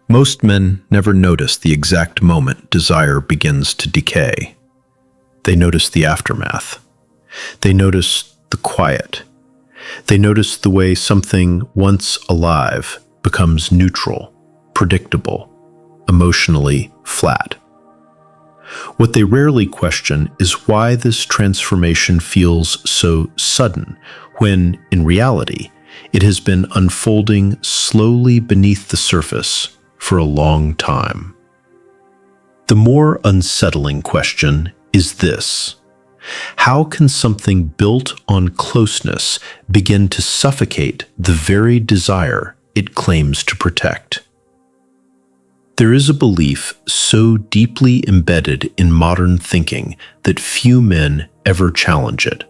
Most men never notice the exact moment desire begins to decay. They notice the aftermath. They notice the quiet. They notice the way something once alive becomes neutral, predictable, emotionally flat. What they rarely question is why this transformation feels so sudden when, in reality, it has been unfolding slowly beneath the surface for a long time. The more unsettling question is this: how can something built on closeness begin to suffocate the very desire it claims to protect? There is a belief so deeply embedded in modern thinking that few men ever challenge it.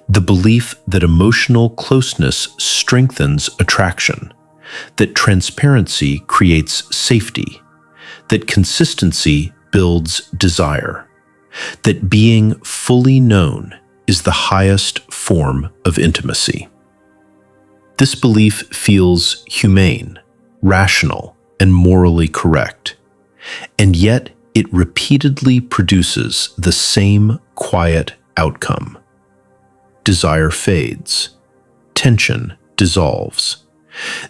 The belief that emotional closeness strengthens attraction, that transparency creates safety, that consistency builds desire, that being fully known is the highest form of intimacy. This belief feels humane, rational, and morally correct, and yet it repeatedly produces the same quiet outcome. Desire fades, tension dissolves.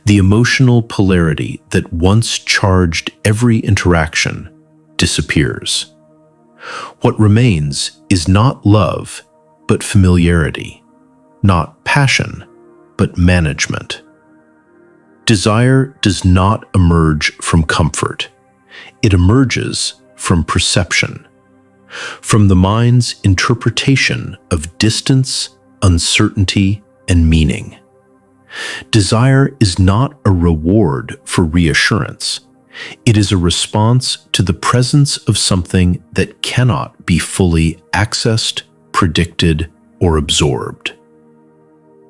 The emotional polarity that once charged every interaction disappears. What remains is not love, but familiarity, not passion, but management. Desire does not emerge from comfort. It emerges from perception, from the mind's interpretation of distance, uncertainty, and meaning. Desire is not a reward for reassurance. It is a response to the presence of something that cannot be fully accessed, predicted, or absorbed.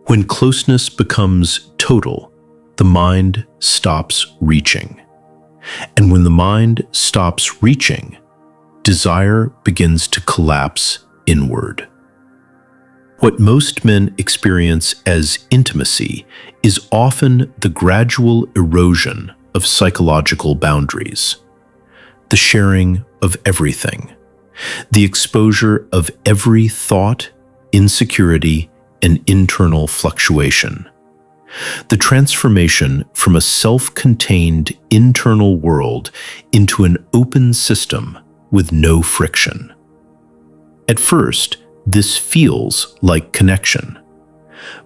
When closeness becomes total, the mind stops reaching. And when the mind stops reaching, desire begins to collapse inward. What most men experience as intimacy is often the gradual erosion of psychological boundaries, the sharing of everything, the exposure of every thought, insecurity, and internal fluctuation. The transformation from a self-contained internal world into an open system with no friction. At first, this feels like connection,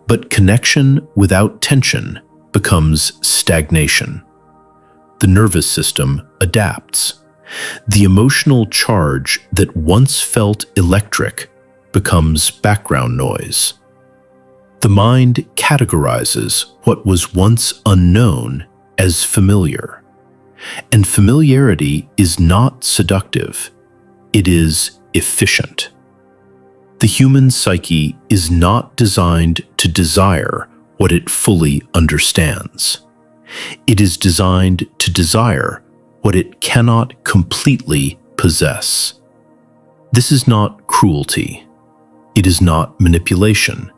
but connection without tension becomes stagnation. The nervous system adapts. The emotional charge that once felt electric becomes background noise. The mind categorizes what was once unknown as familiar. And familiarity is not seductive. It is efficient. The human psyche is not designed to desire what it fully understands. It is designed to desire what it cannot completely possess. This is not cruelty. It is not manipulation.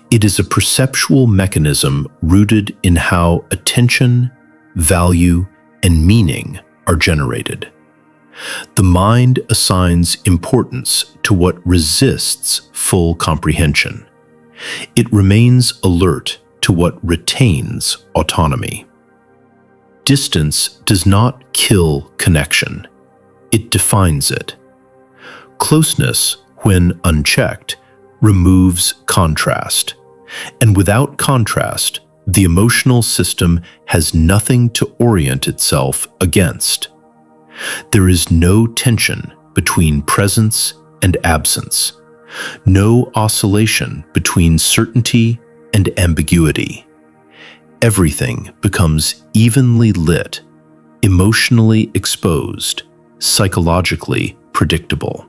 It is a perceptual mechanism rooted in how attention, value, and meaning are generated. The mind assigns importance to what resists full comprehension. It remains alert to what retains autonomy. Distance does not kill connection. It defines it. Closeness, when unchecked, removes contrast. And without contrast, the emotional system has nothing to orient itself against. There is no tension between presence and absence, no oscillation between certainty and ambiguity. Everything becomes evenly lit, emotionally exposed, psychologically predictable.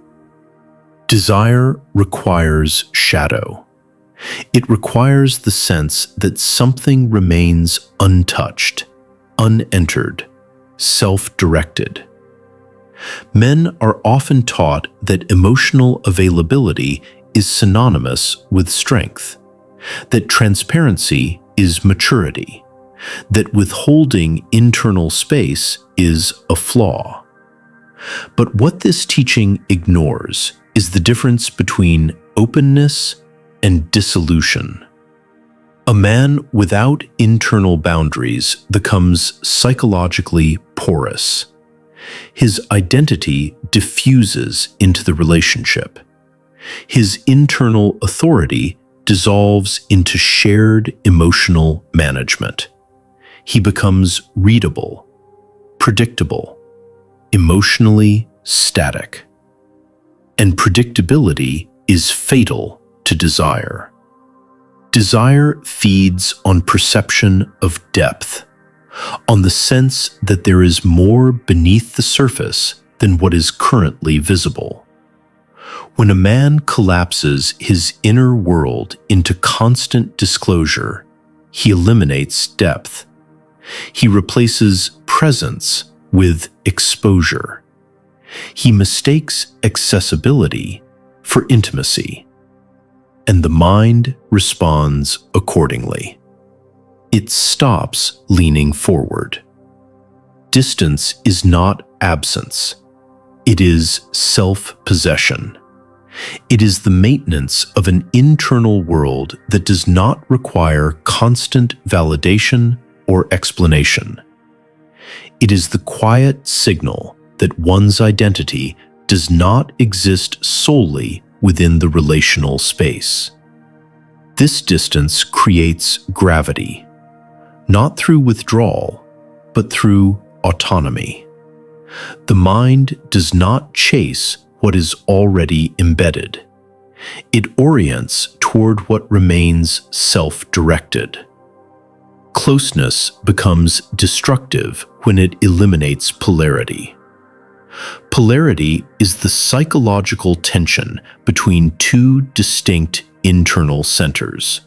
Desire requires shadow. It requires the sense that something remains untouched, unentered, self-directed. Men are often taught that emotional availability is synonymous with strength, that transparency is maturity, that withholding internal space is a flaw. But what this teaching ignores is the difference between openness and dissolution. A man without internal boundaries becomes psychologically porous. His identity diffuses into the relationship. His internal authority dissolves into shared emotional management. He becomes readable, predictable, emotionally static. And predictability is fatal to desire. Desire feeds on perception of depth, on the sense that there is more beneath the surface than what is currently visible. When a man collapses his inner world into constant disclosure, he eliminates depth. He replaces presence with exposure. He mistakes accessibility for intimacy, and the mind responds accordingly. It stops leaning forward. Distance is not absence. It is self-possession. It is the maintenance of an internal world that does not require constant validation or explanation. It is the quiet signal that one's identity does not exist solely within the relational space. This distance creates gravity, not through withdrawal, but through autonomy. The mind does not chase what is already embedded. It orients toward what remains self-directed. Closeness becomes destructive when it eliminates polarity. Polarity is the psychological tension between two distinct internal centers.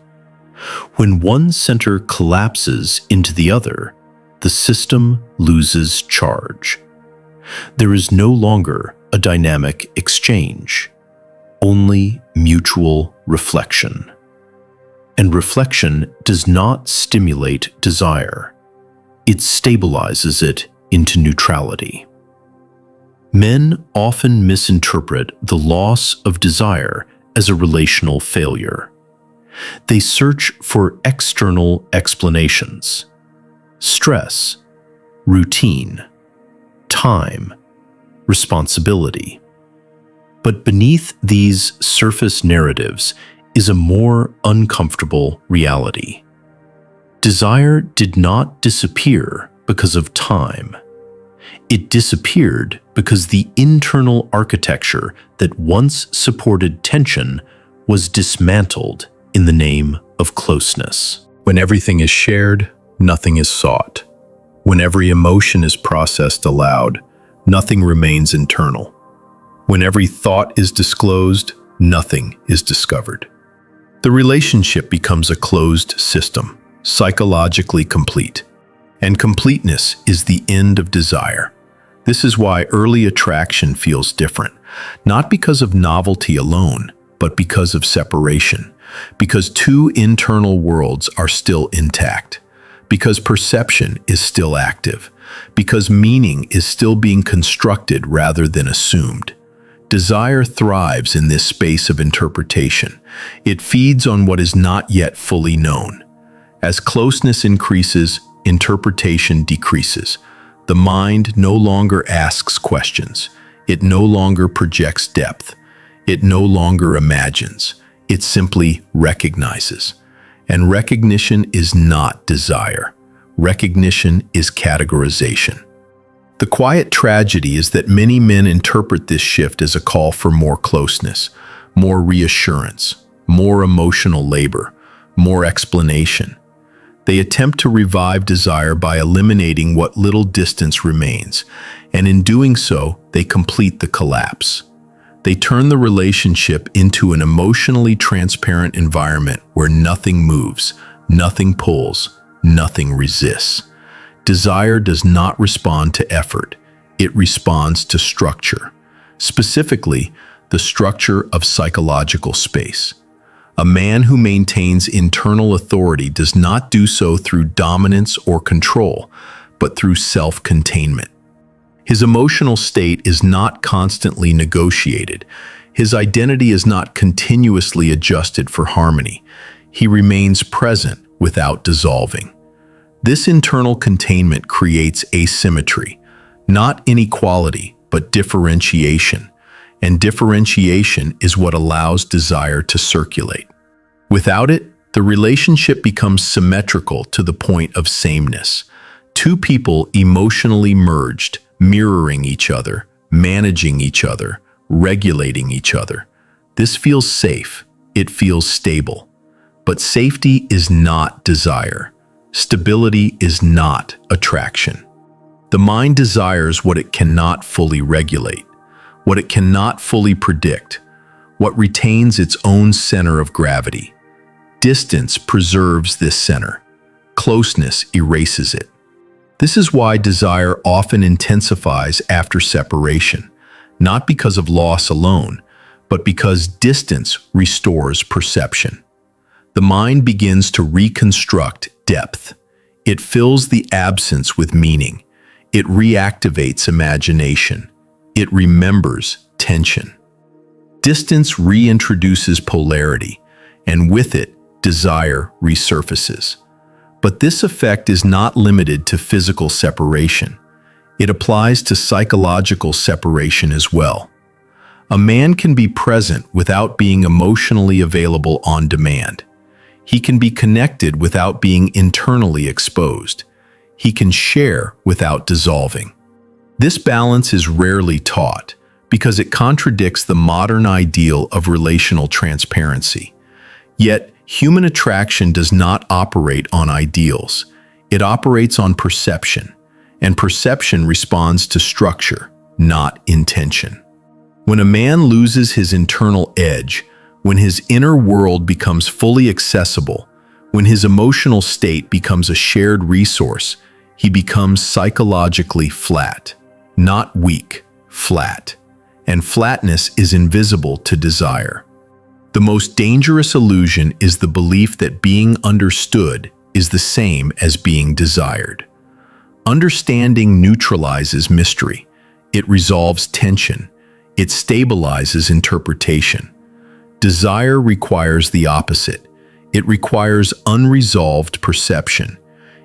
When one center collapses into the other, the system loses charge. There is no longer a dynamic exchange, only mutual reflection. And reflection does not stimulate desire. It stabilizes it into neutrality. Men often misinterpret the loss of desire as a relational failure. They search for external explanations: stress, routine, time, responsibility. But beneath these surface narratives is a more uncomfortable reality. Desire did not disappear because of time. It disappeared because the internal architecture that once supported tension was dismantled in the name of closeness. When everything is shared, nothing is sought. When every emotion is processed aloud, nothing remains internal. When every thought is disclosed, nothing is discovered. The relationship becomes a closed system, psychologically complete. And completeness is the end of desire. This is why early attraction feels different, not because of novelty alone, but because of separation, because two internal worlds are still intact, because perception is still active, because meaning is still being constructed rather than assumed. Desire thrives in this space of interpretation. It feeds on what is not yet fully known. As closeness increases, interpretation decreases. The mind no longer asks questions. It no longer projects depth. It no longer imagines. It simply recognizes. And recognition is not desire. Recognition is categorization. The quiet tragedy is that many men interpret this shift as a call for more closeness, more reassurance, more emotional labor, more explanation. They attempt to revive desire by eliminating what little distance remains, and in doing so, they complete the collapse. They turn the relationship into an emotionally transparent environment where nothing moves, nothing pulls, nothing resists. Desire does not respond to effort. It responds to structure, specifically the structure of psychological space. A man who maintains internal authority does not do so through dominance or control, but through self-containment. His emotional state is not constantly negotiated. His identity is not continuously adjusted for harmony. He remains present without dissolving. This internal containment creates asymmetry, not inequality, but differentiation. And differentiation is what allows desire to circulate. Without it, the relationship becomes symmetrical to the point of sameness. Two people emotionally merged, mirroring each other, managing each other, regulating each other. This feels safe. It feels stable. But safety is not desire. Stability is not attraction. The mind desires what it cannot fully regulate, what it cannot fully predict, what retains its own center of gravity. Distance preserves this center. Closeness erases it. This is why desire often intensifies after separation, not because of loss alone, but because distance restores perception. The mind begins to reconstruct depth. It fills the absence with meaning. It reactivates imagination. It remembers tension. Distance reintroduces polarity, and with it, desire resurfaces. But this effect is not limited to physical separation. It applies to psychological separation as well. A man can be present without being emotionally available on demand. He can be connected without being internally exposed. He can share without dissolving. This balance is rarely taught because it contradicts the modern ideal of relational transparency. Yet, human attraction does not operate on ideals. It operates on perception, and perception responds to structure, not intention. When a man loses his internal edge, when his inner world becomes fully accessible, when his emotional state becomes a shared resource, he becomes psychologically flat, not weak, flat. And flatness is invisible to desire. The most dangerous illusion is the belief that being understood is the same as being desired. Understanding neutralizes mystery. It resolves tension. It stabilizes interpretation. Desire requires the opposite. It requires unresolved perception.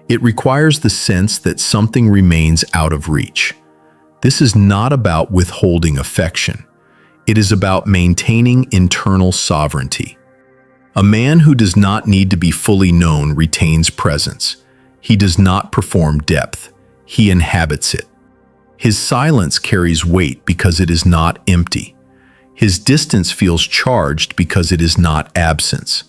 It requires the sense that something remains out of reach. This is not about withholding affection. It is about maintaining internal sovereignty. A man who does not need to be fully known retains presence. He does not perform depth. He inhabits it. His silence carries weight because it is not empty. His distance feels charged because it is not absence.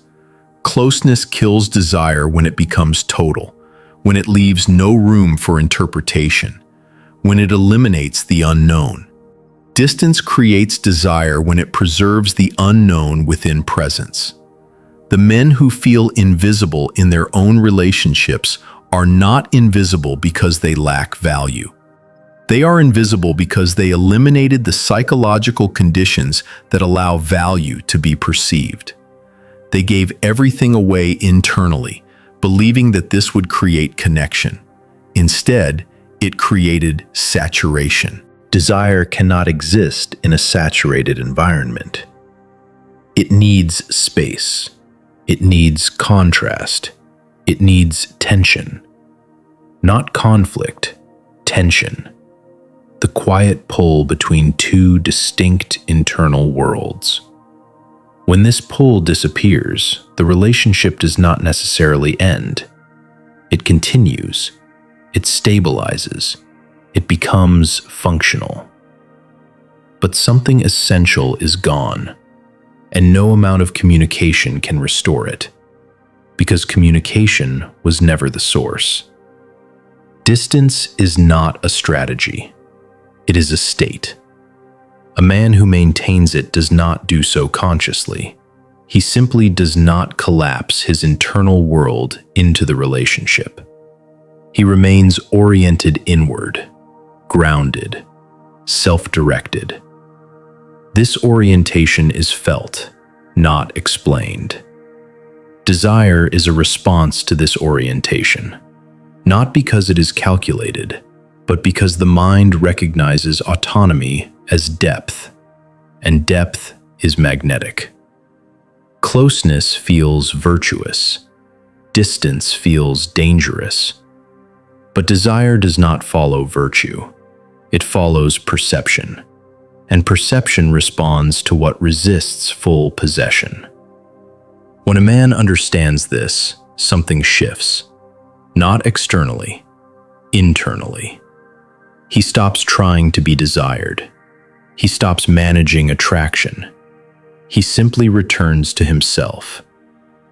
Closeness kills desire when it becomes total, when it leaves no room for interpretation, when it eliminates the unknown. Distance creates desire when it preserves the unknown within presence. The men who feel invisible in their own relationships are not invisible because they lack value. They are invisible because they eliminated the psychological conditions that allow value to be perceived. They gave everything away internally, believing that this would create connection. Instead, it created saturation. Desire cannot exist in a saturated environment. It needs space. It needs contrast. It needs tension. Not conflict, tension. The quiet pull between two distinct internal worlds. When this pull disappears, the relationship does not necessarily end. It continues. It stabilizes. It becomes functional. But something essential is gone, and no amount of communication can restore it, because communication was never the source. Distance is not a strategy. It is a state. A man who maintains it does not do so consciously. He simply does not collapse his internal world into the relationship. He remains oriented inward, grounded, self-directed. This orientation is felt, not explained. Desire is a response to this orientation, not because it is calculated, but because the mind recognizes autonomy as depth, and depth is magnetic. Closeness feels virtuous, distance feels dangerous, but desire does not follow virtue. It follows perception, and perception responds to what resists full possession. When a man understands this, something shifts, not externally, internally. He stops trying to be desired. He stops managing attraction. He simply returns to himself,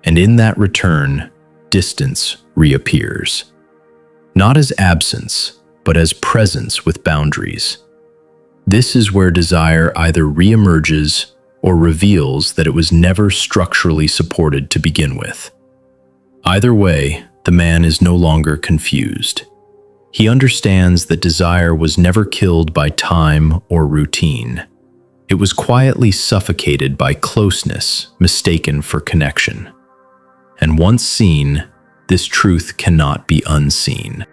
and in that return, distance reappears. Not as absence, but as presence with boundaries. This is where desire either reemerges or reveals that it was never structurally supported to begin with. Either way, the man is no longer confused. He understands that desire was never killed by time or routine. It was quietly suffocated by closeness mistaken for connection. And once seen, this truth cannot be unseen.